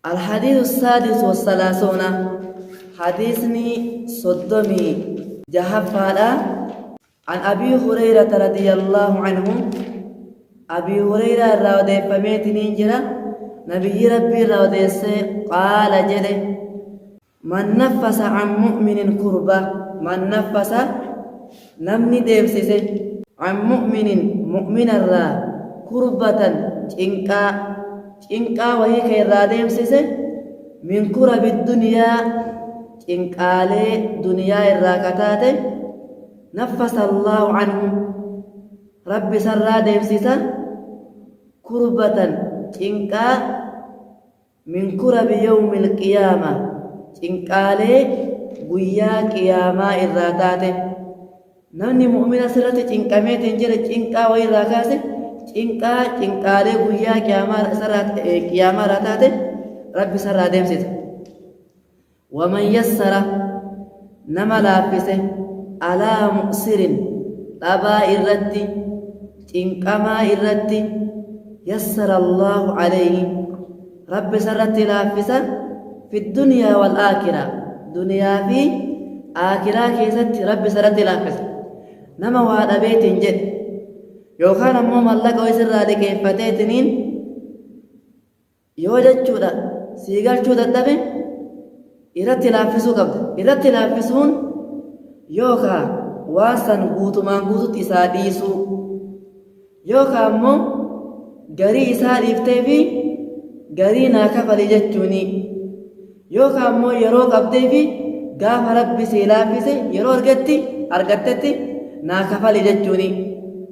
الحديث السادس والثلاثون حديثني صدمي جهفالا عن أبي هريرة رضي الله عنه أبي هريرة راودي فميتني جرا نبي ربي راودي قال جده من نفس عن مؤمن كربة من نفس نمني ديبسيسي عن مؤمن الرا كربة إنكا وهي كيرا ديبسيسي من كرب الدنيا إنكالي دنيا الراكتات نفس الله عنه ربي سرا ديبسيسا كربة إنكا من كرب يوم القيامة إنكالي قيا قياما الراتات نمني مؤمنة سرت إنكاميت إنجل إنكا وإراكاسي إنكالي قيا قياما راتات ربي سرا ديبسيسا ومن يسر نما لافسه على مؤسر طبا إرتي إنكما إرتي يسر الله عليه رب سرت لافسه في الدنيا والآخرة دنيا في آخرة كيست رب سرت لافسه نما وعد بيت جد يوخان أمو ملك ويسر ذلك فتاتنين يوجد شودا سيغال شودا دبي irratti laaffisuu qabda irratti laaffisuun yookaan waan san guutumaan guututti isaa dhiisuu yookaan ammoo garii isaa dhiiftee fi garii naa kafali jechuuni yookaan ammoo yeroo qabdee fi gaafa rabbi sii laaffise yeroo argattetti naa kafali jechuuni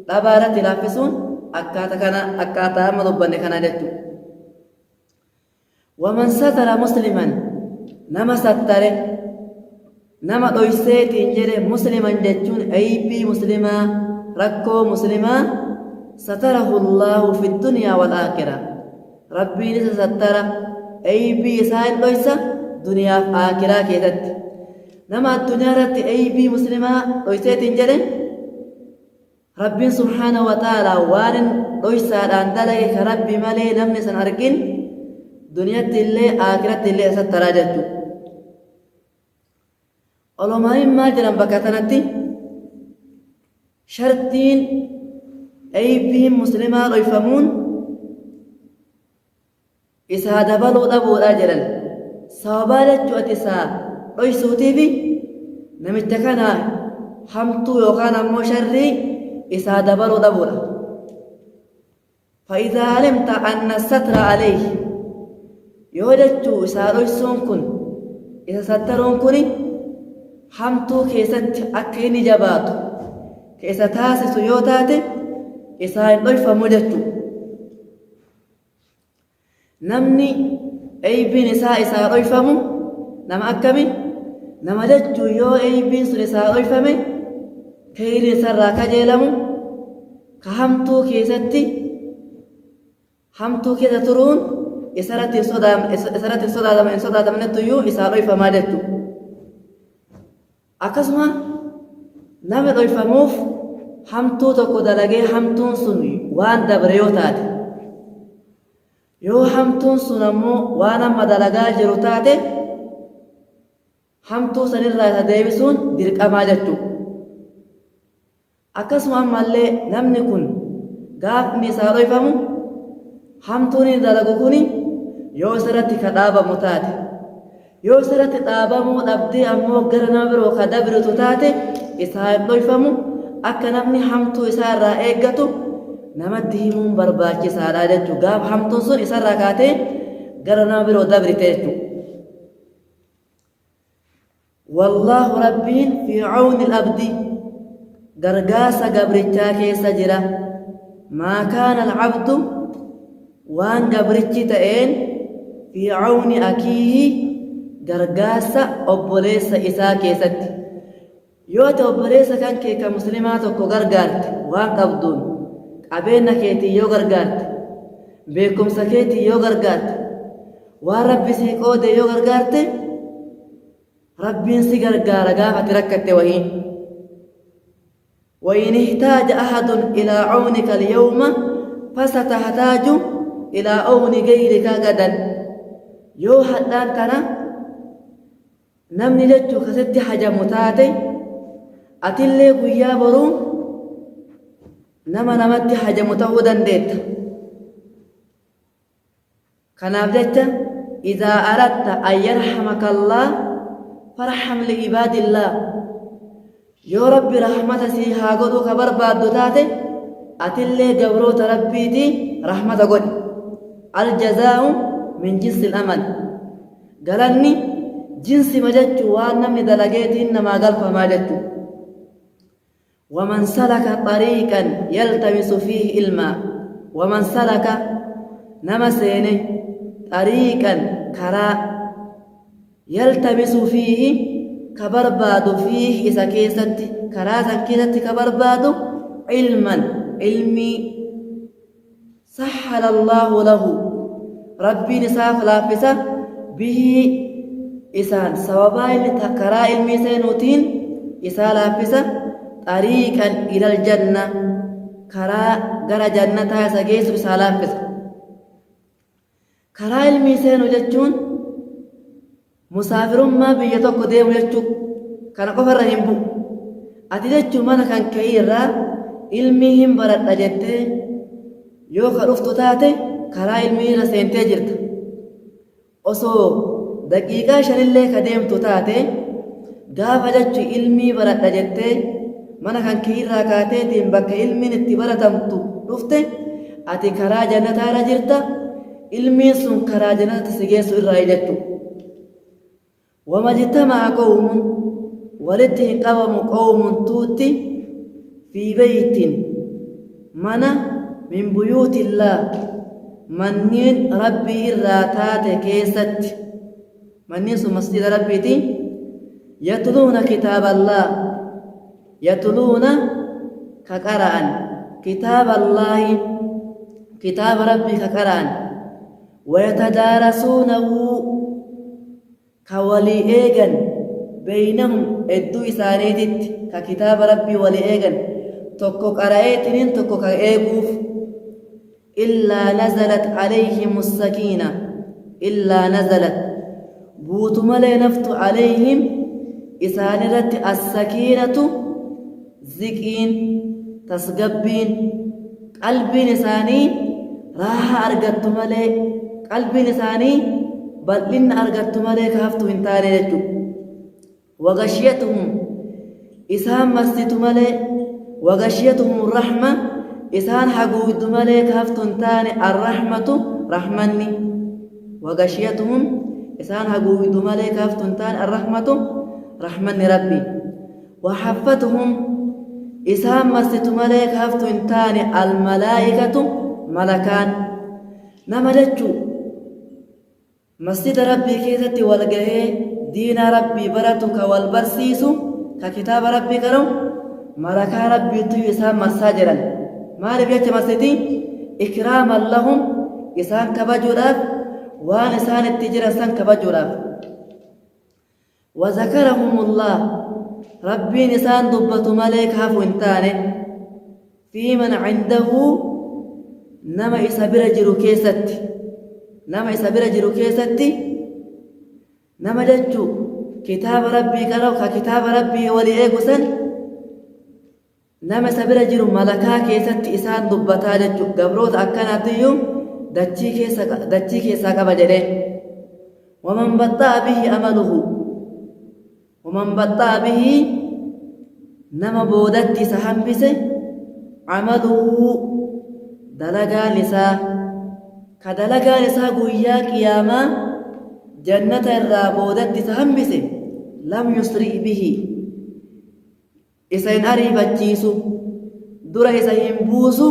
dhabaa irratti laaffisuun akkaataa amma dubbanne kana jechuudha. waman satara musliman nama sattare nama dhoyseetiin jedhe musliman jechuun aybii muslimaa rakkoo muslimaa satarahu Allahu fi dunyaa wal aakhira rabbiin isa sattara aybii isaa hin dhoysa duniyaaf aakiraa keessatti nama addunyaa irratti aybii muslimaa dhoyseetiin jedhe rabbiin subhaanahu wa ta'aalaa waan dhoysaadhaan dalage ka rabbi malee namni san argin duniyaatti illee aakiratti illee sattaraa jechuudha. Olomaaniin maal jedhan bakka kanatti shartiin aybiin muslimaa dhoyfamuun isaa dabaluu dhabuudha jedhan sababaa jechuu ati isaa dhoysuutiifi namicha kana hamtuu yookaan ammoo sharrii isaa dabaluu dhabuudha. فإذا علمت أن الستر عليه yoo jechuu isaa dhoysuun kun isa sattaruun kuni hamtuu keessatti akka inni jabaatu keessa taasisu yoo taate isaa hin dhoyfamu jechuu namni aybiin isaa dhoyfamu nama akkami nama jechuu yoo aybiin sun isaa dhoyfame khayri isarraa kajeelamu ka hamtuu keessa turuun isarratti sodaatamnettuyuu isaa dhoyfamaa jechuu akkasuma nama dhoyfamuuf hamtuu tokko dalagee hamtuun sun waan dabre yoo taate yoo hamtuun sun ammoo waan amma dalagaa jiru taate hamtuu sanirraa isa deebisuun dirqamaa jechuu akkasuma ammallee namni kun gaafni isaa dhoyfamu hamtuun inni dalagu kuni yoo isarratti ka dhaabamu taate yoo isarratti dhaabamuu dhabdee ammoo gara nama biroo ka dabritu taate isaa hin dhoyfamu akka namni hamtuu isaa irraa eeggatu namatti himuun barbaachisaadha jechuu gaafa hamtuun sun isarraa kaatee gara nama biroo dabrite jechuu wallaahu rabbiin fi cawni alabdi gargaarsa gabrichaa keessa jira maa kaana alcabdu waan gabrichi ta'een fi cawni akiihi gargaarsa obboleessa isaa keessatti yoo ati obboleessa kan kee ka muslimaa tokko gargaarte waan qabduun qabeenya keetii yoo gargaarte beekumsa keetii yoo gargaarte waan rabbi sii qoode yoo gargaarte rabbiin si gargaara gaafa ati rakkatte wahiin وإن احتاج أحد إلى عونك اليوم فستحتاج إلى عون غيرك غدا yoo hadhaan tana namni jechuu kasatti hajamu taate atillee guyyaa boruu nama namatti hajamu ta'uu dandeetta. kanaaf jecha idaa aradta an yarhamaka Allah farham li'ibaadillah, yoo rabbi rahmata sii haa godhuu ka barbaaddu taate atillee gabroota rabbiitii rahmata godhi. aljazaa'u min jinsi amal, galanni jinsima jechuu waan namni dalageetiin namaa galfamaa jechuu. waman salaka xariiqan yaltamisu fiihi ilmaa, waman salaka nama seene xariiqan karaa yaltamisu fiihi ka barbaadu fiihi isa keessatti, karaa san keessatti ka barbaadu ilman ilmii, sahhala allaahu lahu, rabbiin isaaf laaffisa bihi isaan sababaa inni karaa ilmii seenuutiin isaa laaffisa xariiqan ilal janna, karaa gara jannataa isa geessu isaa laaffisa. karaa ilmii seenu jechuun musaafirummaa biyya tokko deemu jechuu kana qofarra hin bu'u. ati jechuun mana kan ka'ii irraa ilmii hin baradha jettee yoo ka dhuftu taate karaa ilmii irra seentee jirta. osoo daqiiqaa 5 illee ka deemtu taate gaafa jechu ilmii baradha jettee mana kan ka'ii irraa kaateetiin bakka ilmiin itti baratamtu dhufte ati karaa jannataa irra jirta. ilmiin sun karaa jannata si geessu irraa jettu. wamajtama'a qawmun, walitti hin qabamu qawmun tuutti fi baytin mana min buyuutillaa, manneen rabbii irraa taate keessatti, manneen sun masjida rabbiiti. yatluuna kitaaballaa, yatluuna ka qara'an kitaaballaahi, kitaaba rabbii ka qara'an. ويتدارسونه كولي إيغن بينهم إدو إسانيتت ككتاب ربي ولي إيغن توكو قرأيتنين توكو كإيغوف إلا نزلت عليهم السكينة، إلا نزلت بوتمالي نفت عليهم إسانرت السكينة زكين تسقبين قلبين إساني راحة أرقدت مالي qalbiin isaanii bal'inna argattu malee kaaftu hin taane jechuudha. wagashiyatuhum isaan marsitu malee, wagashiyatuhum rahma isaan haguugdu malee kaaftu hin taane arrahmatu rahmanni. wagashiyatuhum isaan haguugdu malee kaaftu hin taane arrahmatu rahmanni rabbi. wahaffatuhum isaan marsitu malee kaaftu hin taane almalaa'ikatu malakaan. nama jechuu masjida rabbii keessatti wal gahee diinaa rabbii baratu ka wal barsiisu ka kitaaba rabbii qara'u malakaa rabbiitu isaan marsaa jiran. maaliif jecha masjidii ikraaman lahum, isaan kabajuudhaaf, waan isaan itti jiran san kabajuudhaaf. wazakarahumullah rabbiin isaan dubbatu malee kaafu hin taane fi man cindahu nama isa bira jiru keessatti, nama isa bira jiru keessatti. nama jechuu kitaaba rabbii qara'u ka kitaaba rabbii walii eegu san nama isa bira jiru malakaa keessatti isaan dubbataa jechuu. gabroota akkanaatiyyuu dachii keessaa qaba jedhee. waman baxxa'a bihi amaluhu, waman baxxa'a bihi nama boodatti isa hambise amaluhu dalagaan isaa, ka dalagaan isaa guyyaa qiyaamaa jannata irraa boodatti isa hambise lam yusri' bihi isa hin ariifachiisu, dura isa hin buusu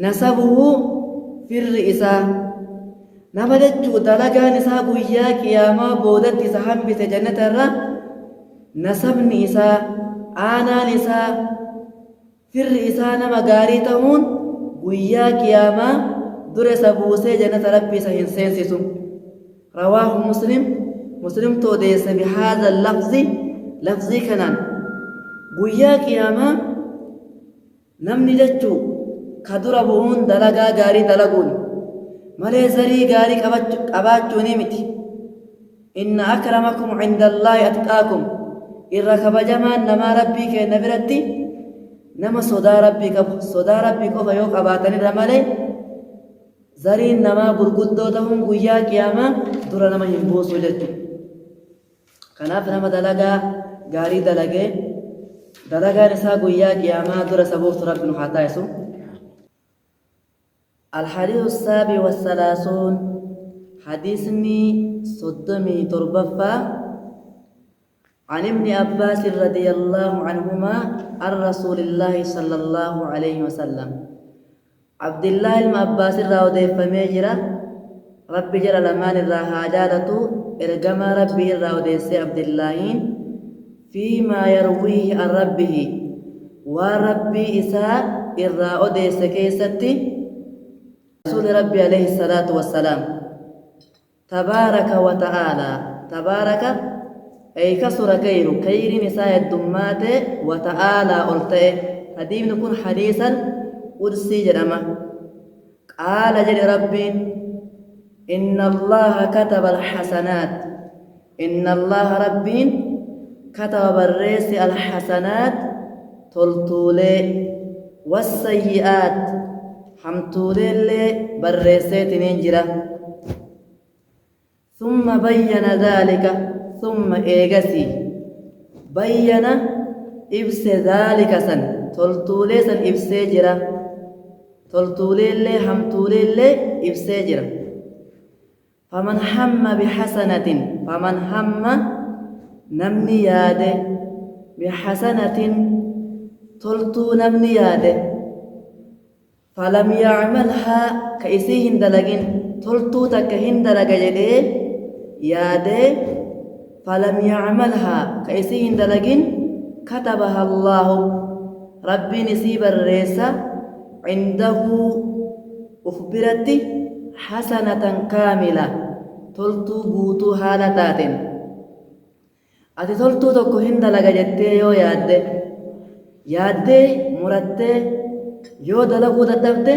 nasabuhu firri isaa. nama jechuu dalagaan isaa guyyaa qiyaamaa boodatti isa hambise jannata irraa nasabni isaa, aanaan isaa, firri isaa nama gaarii ta'uun guyyaa qiyaamaa dura isa buusee jannata rabbii isa hin seensisu. rawaahu muslim, muslimtu odeesse bihaadha lafzi, lafzii kanaan. guyyaa qiyaamaa namni jechuu ka dura bu'uun dalagaa gaarii dalaguun malee zarii gaarii qabaachuuni miti. إن أكرمكم عند الله أتقاكم إركب جمان نما ربي كنبرتي نما صدا ربي كف يوك أباتني رمالي زرين نما برقدو تهم قيا قياما در نما ينبوسو جتو كناف نما دلقا غاري دلقا نسا قيا قياما در سبوت رب نحاتا يسو. الحديث السابع والثلاثون حديثني صدمي تربفا عن ابن عباس رضي الله عنهما عن رسول الله صلى الله عليه وسلم عبد الله المعباس الراودي فميجرا ربي جرى لمان الراهاجالة إرقما ربي الراودي سي عبد الله فيما يرويه عن ربه وربي إساء الراودي سكيستي رسول ربي عليه الصلاة والسلام تبارك وتعالى تبارك أي كسر كير نساء الدمات وتعالى ألتئ حديث نكون حديثا قدسي جرمه قال جل ربي إن الله كتب الحسنات إن الله ربي كتب بالريس الحسنات تلتولي والسيئات حمتولي اللي بالريسات ننجرة ثم بين ذلك ثم إيغسي بين إبس ذلك سن تلتولي سن إبسي جرة تلتولي اللي حمتولي اللي إبسي جرة فمن هم بحسنة فمن هم نمني ياده بحسنة تلتو نمني ياده فلم يعملها كإسيهن دلقين تلتو تكهن دلق جده ياده فلم يعملها كإسيهن دلقين كتبها الله ربي نسيب الرئيسة عنده أخبرت حسنة كاملة تلتو قوتو هالتات أتي تلتو تكو هند لغا جتة يو يادة مرتة يو دلقو ددبت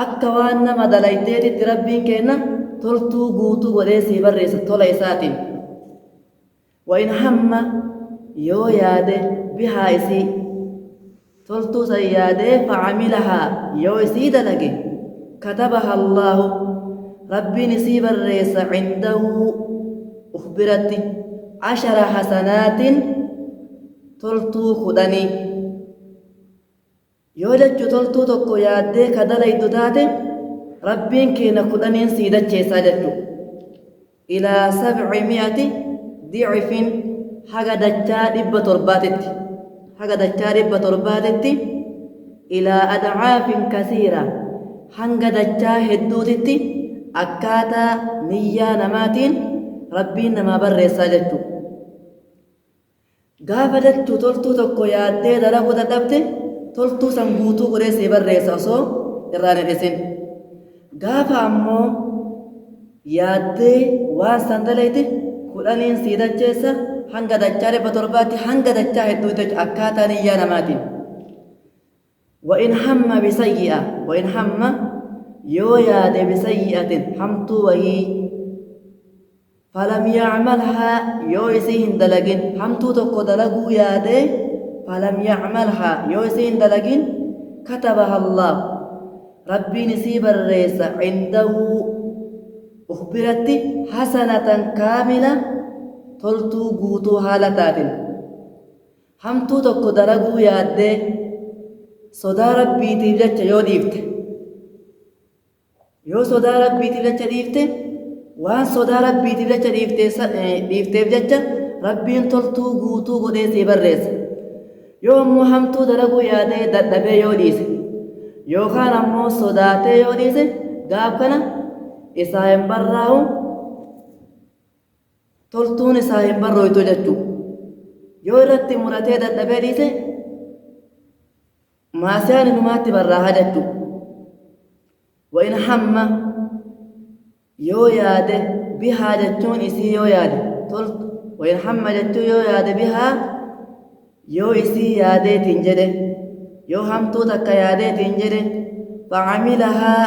akka waan nama dalayteetitti rabbiin kenna toltuu guutuu godhee sii barreessa tola isaatiin وإن هم يو ياده بها إسي تلتو سياده فعملها يو إسي دلقي كتبها الله ربي نسيب الرئيس عنده أخبرت 10 حسنات تلتو خدني yoo jechu toltuu tokko yaaddee ka dalaydu taate rabbiin keenya kudhaniin sii dacheessaa jechu ilaa 700 dicfin haga dachaa 700 ilaa adcaafin kasiira hanga dachaa hedduutitti akkaataa niyyaa namaatiin rabbiin namaa barreessaa jechu gaafa jechu toltuu tokko yaaddee dalaguu dadhabde toltuu san guutuu godhee sii barreessa osoo irraan hidhisin gaafa ammoo yaaddee waan san dalayte kudhaniin sii dacheessa hanga dachaa 700 hanga dachaa hedduutti akkaataa niyyaa namaatiin وإن هم بسيئة وإن هم يو ياد بسيئة حمتو وهي فلم يعملها يو يسين دلقين حمتو تقو دلقو ياده فلم يعملها يوسين دلقين كتبها الله ربي نسيب الرئيس عنده أخبرت حسنة كاملة تلتو قوتو هالتات همتو تقو دلقو ياده صدا ربي تبجت يو ديفت يو صدا ربي تبجت ديفت وان صدا ربي تبجت ديفت بجت ربي تلتو قوتو قد يسيب الرئيس yoo ammoo hamtuu dalaguu yaadee dadhabee yoo dhiise yookaan ammoo sodaatee yoo dhiise gaaf kana isaa hin barraa'u toltuun isaa hin barrooytu jechuu yoo irratti muratee dadhabee dhiise maasiyaan inumaatti barraaha jechuu وإن هم يو ياد بها جتون إسي يو ياد وإن هم جتون يو ياد بها yoo isii yaadeetiin jedhe yoo hamtuu takka yaadeetiin jedhe facamilahaa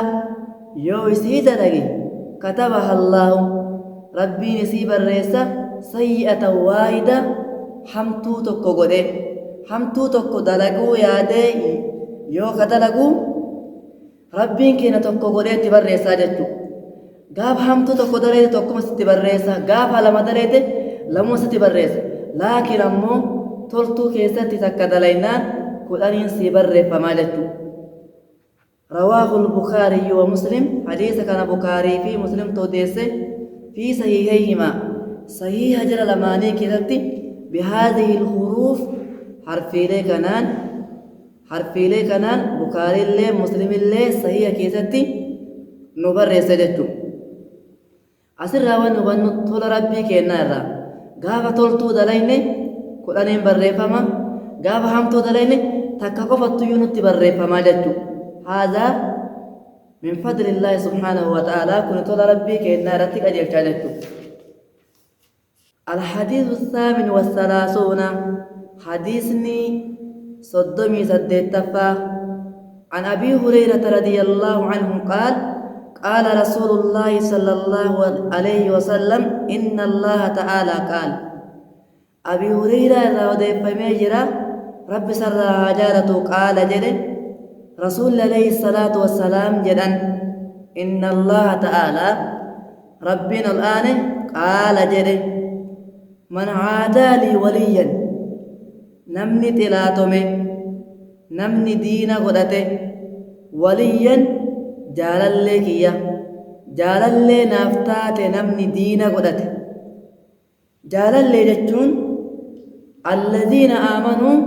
yoo isii dalage katabaha allaahu ربي نسيب الرئيسة سيئة واحدة حمتو تكو قده حمتو تكو دلقو يادي يوكا دلقو ربين كينا تكو قده تبرئيسة جتو قاب حمتو تكو دلقو تكو مست برئيسة قاب لما دلقو لما ست برئيسة لكن أمو تلتو كيسة تتكا دلقنا كلانين سيبرئ فما جتو رواه البخاري ومسلم حديث كان بخاري في مسلم توديسه في صحيحيهما صحيح جرى لماني كذبتي بهذه الحروف حرفي لي كنان بخاري اللي مسلم اللي صحيح كذبتي نبرر سجدتو أسر راوان نبنو طول ربي كينا را غافة طولتو دليني كلانين بررفما غافة همتو دليني تكاكفتو ينطي بررفما جتو هذا من فضل الله سبحانه وتعالى كنت ربي كإن رتك أجل جالته. الحديث الثامن والثلاثون حديثني صدمي سدتفا عن أبي هريرة رضي الله عنه قال قال رسول الله صلى الله عليه وسلم إن الله تعالى قال أبي هريرة رضي فميجرا رب سر جالته قال جده رسول عليه الصلاة والسلام جدا إن الله تعالى ربنا الآن قال جده من عادى لي وليا نمني تلاتمه نمني دين قدته وليا جالله كيا جالله نافتات نمني دين قدته جالله جتون الذين آمنوا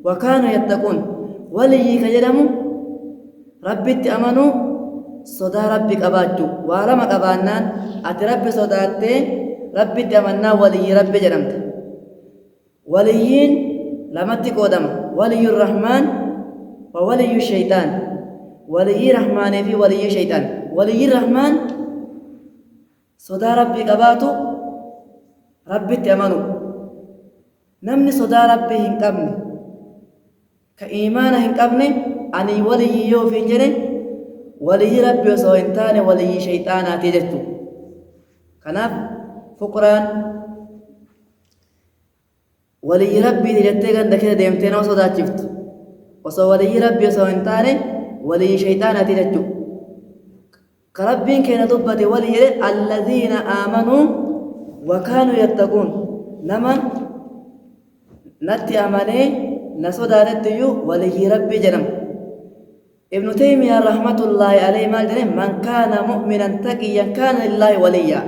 وكانوا يتقون ولي كجرمو ربي تأمنوا صدا ربي قباجو وارما قبانان أتي ربي صداتي ربي تأمنا ولي ربي جرمت وليين لمتي قدم ولي الرحمن وولي الشيطان ولي الرحمن في ولي الشيطان ولي الرحمن صدا ربي قباتو ربي تأمنوا نمني صدا ربي هنقبني كإيمانه قبني أني ولي يوفين جري ولي ربي وسوينتان ولي شيطان أتيجتو كناف فقران ولي ربي تجتيغن دكتة ديمتين وصدا شفت وسو ولي ربي وسوينتان ولي شيطان أتيجتو كربين كينا دبت ولي الذين آمنوا وكانوا يتقون نمن نتي أماني نصدارت يو ولي ربي جنم ابن تيمية رحمة الله عليه ما جنم من كان مؤمنا تقيا كان لله وليا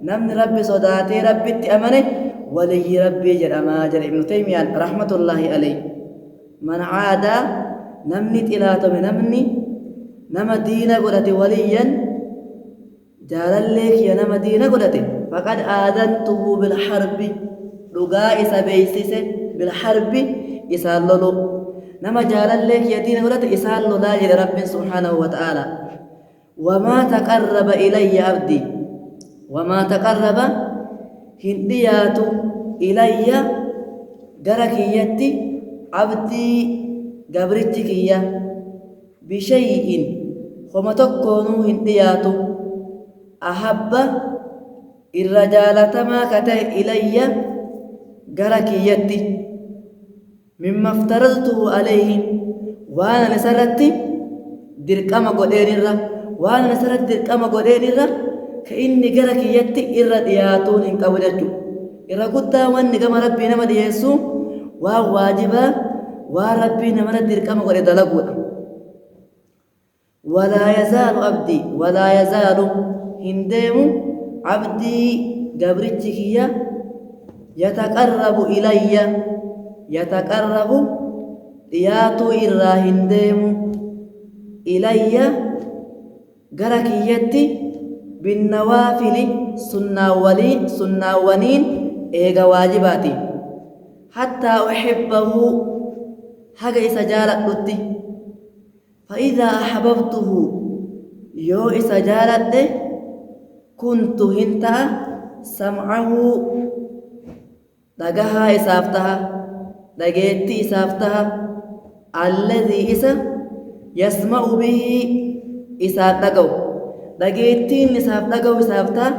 نمن ربي صداتي ربي تأمنه ولي ربي جنم جنم ابن تيمية رحمة الله عليه من عاد نمني تلاتم نمني نما دين قدت وليا جالليك يا نما دين قدت فقد آذنته بالحرب رقاء سبيسيس بالحرب إساللو نما جاللك يدين ولد إساللو لا جل رب سبحانه وتعالى وما تقرب إلي عبدي وما تقرب هنديات إلي دركيتي عبدي قبرتكية بشيء وما تكونوا هنديات أحب الرجال ما كته إلي دركيتي مما افترضته عليه وانا نسرت درقما قدينرا وانا نسرت درقما قدينرا كإني غرك يتي إرى دياتون إن قبلتو إرى قد واني كما ربي نما ديسو وواجبا وربي نما درقما قدين دلقوا ولا يزال عبدي ولا يزال هندم عبدي قبرتكيا يتقرب إلي يتقرب دياتو الراهندم إلي غركيتي بالنوافل سناوانين إيغا واجباتي حتى أحبه حقا إسجالت فإذا أحببته يو إسجالت كنت هنتا سمعه دقها إسافتها دقيتي إسافتها الذي إسا يسمع به إساف دقو دقيتين إساف دقو إسافتها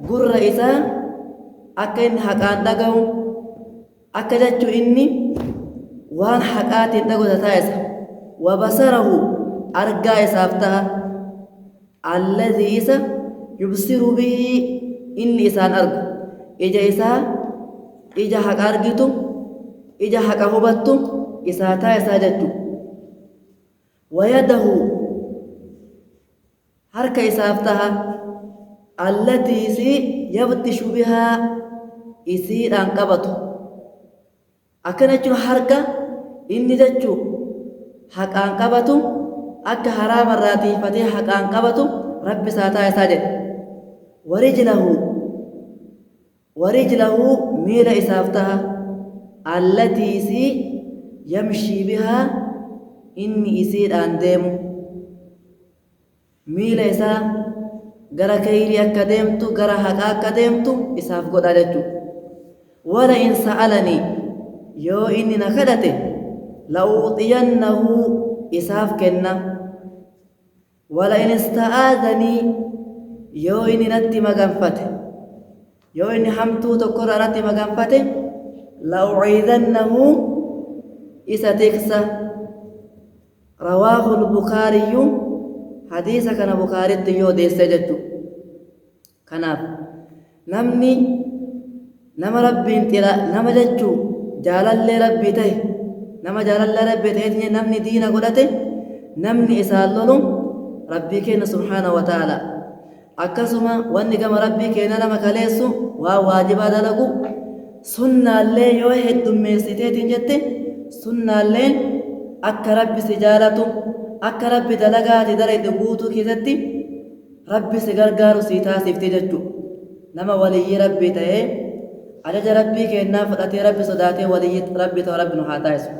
gurra isaa akka inni haqaan dhaga'u akka jechuu inni waan haqaatiin dhagota taa'isa wabasarahu argaa isaaf ta'a alladhii isa yubsiru bihi inni isaan argu ija isaa ija haqa argitu ija haqa hubattu isaa ta'isaa jechuu wayadahu harka isaaf ta'a allatii isii yabtishu bihaa isiidhaan qabatu akkana jechuun harka inni jechuu haqaan qabatu akka haraamarraa tiifatee haqaan qabatu rabbi isaa ta'isaa jedhe warijlahu miila isaaf ta'a allatii isii yamshii bihaa inni isiidhaan deemu miila isaa gara khayrii akka deemtu gara haqaa akka deemtu isaaf godha jechuudha wala in sa'alanii yoo inni na kadhate la'uuxiyannahu isaaf kenna wala in ista'aadanii yoo inni natti maganfate yoo inni hamtuu tokkorraa natti maganfate la'uciidannahu isa tiksa rawaahu lbukaariyyu hadiisa kana bukaaritti yoo deesse jechu kanaaf namni nama rabbiin xira nama jechuu jaalallee rabbii ta'e nama jaalallee rabbii ta'e namni diina godhate namni isaan lolu rabbii keenya subhaanahu wa ta'ala akkasuma wanni gama rabbii keenya nama kaleessu waa waajibaa dalagu sunnaallee yoo heddummeessiteetiin jette sunnaalleen akka rabbi si jaalatu akka rabbi dalagaati darayde guutuu keessatti rabbi si gargaaru si taasifte jechuudha nama waliyyii rabbii ta'ee ajaja rabbii kennaa fudhatee rabbi sodaatee waliyyii rabbii ta'u rabbi nu haa taasisu